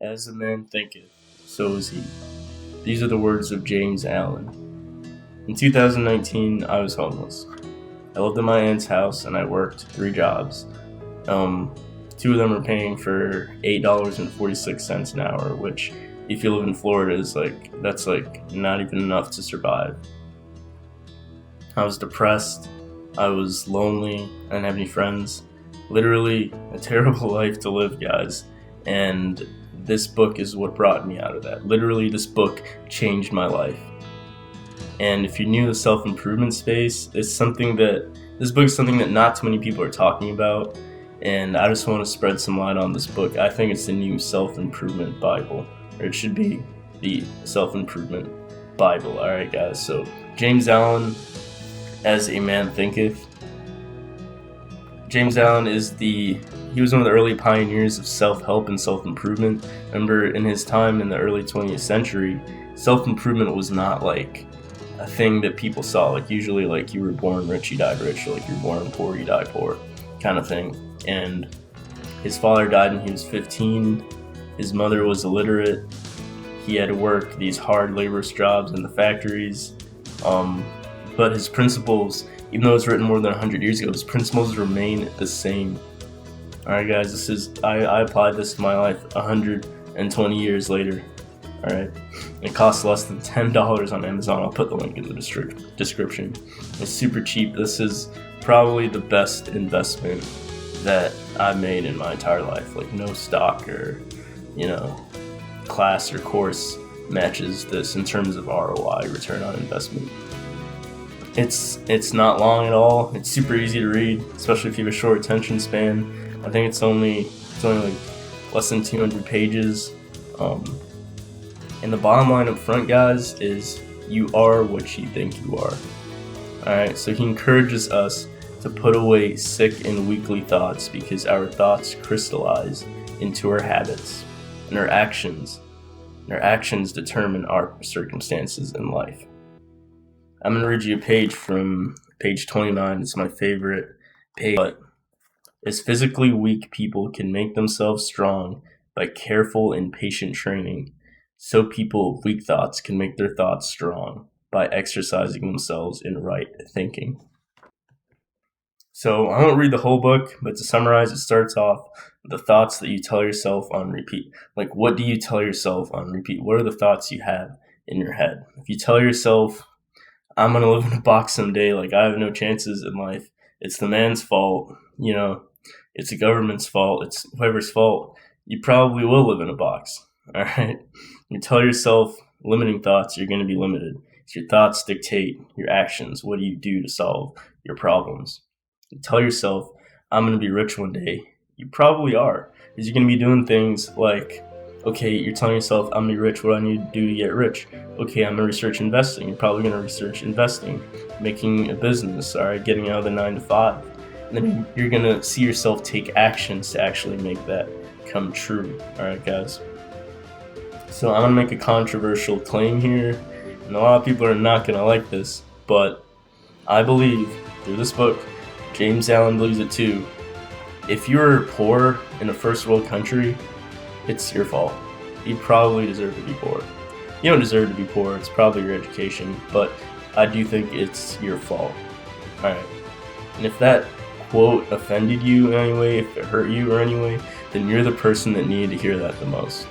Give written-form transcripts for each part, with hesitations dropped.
As a man thinketh, so is he. These are the words of James Allen. In 2019, I was homeless. I lived in my aunt's house and I worked 3 jobs. Two of them were paying for $8.46 an hour, which, if you live in Florida, that's not even enough to survive. I was depressed. I was lonely. I didn't have any friends. Literally a terrible life to live, guys. And this book is what brought me out of that. Literally, this book changed my life. And if you're new to the self-improvement space, this book is something that not too many people are talking about. And I just want to spread some light on this book. I think it's the new self-improvement Bible, or it should be the self-improvement Bible. All right, guys. So James Allen, As a Man Thinketh. James Allen he was one of the early pioneers of self-help and self-improvement. Remember, in his time in the early 20th century, self-improvement was not like a thing that people saw. Like usually, like you were born rich, you died rich, or like you were born poor, you die poor, kind of thing. And his father died when he was 15. His mother was illiterate. He had to work these hard laborious jobs in the factories. But his principles, even though it's written more than 100 years ago, his principles remain the same. Alright, guys, I applied this to my life 120 years later. Alright, it costs less than $10 on Amazon. I'll put the link in the description. It's super cheap. This is probably the best investment that I've made in my entire life. Like, no stock or, class or course matches this in terms of ROI, return on investment. It's not long at all. It's super easy to read, especially if you have a short attention span. I think it's only like less than 200 pages. And the bottom line up front, guys, is you are what you think you are. Alright, so he encourages us to put away sick and weakly thoughts because our thoughts crystallize into our habits and our actions. And our actions determine our circumstances in life. I'm going to read you a page from page 29. It's my favorite page. But as physically weak people can make themselves strong by careful and patient training, so people with weak thoughts can make their thoughts strong by exercising themselves in right thinking. So I won't read the whole book, but to summarize, it starts off with the thoughts that you tell yourself on repeat. Like, what do you tell yourself on repeat? What are the thoughts you have in your head? If you tell yourself, I'm going to live in a box someday, like I have no chances in life, it's the man's fault, it's the government's fault, it's whoever's fault, you probably will live in a box. All right. You tell yourself limiting thoughts, you're going to be limited. So your thoughts dictate your actions. What do you do to solve your problems? You tell yourself, I'm going to be rich one day. You probably are, because you're going to be doing things like, okay, you're telling yourself, I'm going to be rich. What do I need to do to get rich? Okay, I'm going to research investing. You're probably going to research investing, making a business, all right, getting out of the 9 to 5. And then you're going to see yourself take actions to actually make that come true. All right, guys. So I'm going to make a controversial claim here, and a lot of people are not going to like this, but I believe through this book, James Allen believes it too. If you're poor in a first world country, it's your fault. You probably deserve to be poor. You don't deserve to be poor, it's probably your education, but I do think it's your fault. Alright. And if that quote offended you in any way, if it hurt you or any way, then you're the person that needed to hear that the most.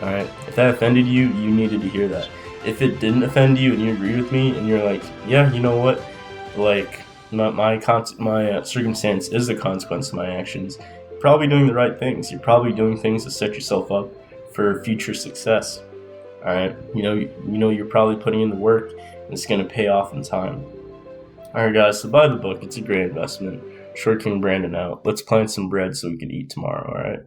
Alright? If that offended you, you needed to hear that. If it didn't offend you and you agree with me and you're like, yeah, you know what? Like, my circumstance is the consequence of my actions, you're probably doing the right things. You're probably doing things to set yourself up for future success. Alright? You're probably putting in the work and it's going to pay off in time. Alright, guys, so buy the book. It's a great investment. Short King Brandon out. Let's plant some bread so we can eat tomorrow, alright?